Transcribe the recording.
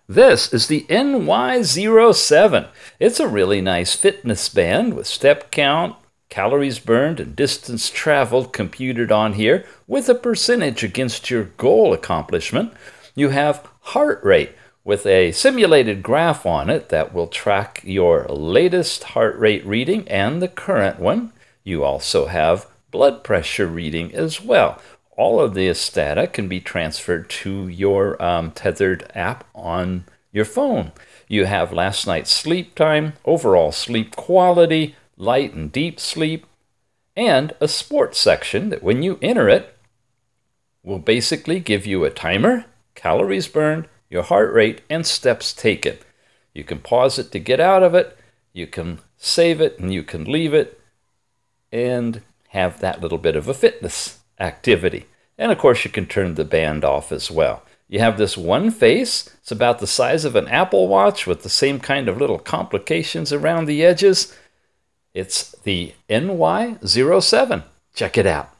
This is the NY07. It's a really nice fitness band with step count, calories burned, and distance traveled computed on here with a percentage against your goal accomplishment. You have heart rate with a simulated graph on it that will track your latest heart rate reading and the current one. You also have blood pressure reading as well. All of this data can be transferred to your tethered app on your phone. You have last night's sleep time, overall sleep quality, light and deep sleep, and a sports section that when you enter it will basically give you a timer, calories burned, your heart rate, and steps taken. You can pause it to get out of it, you can save it, and you can leave it, and have that little bit of a fitness activity. And of course you can turn the band off as well. You have this one face. It's about the size of an Apple Watch with the same kind of little complications around the edges. It's the NY07. Check it out.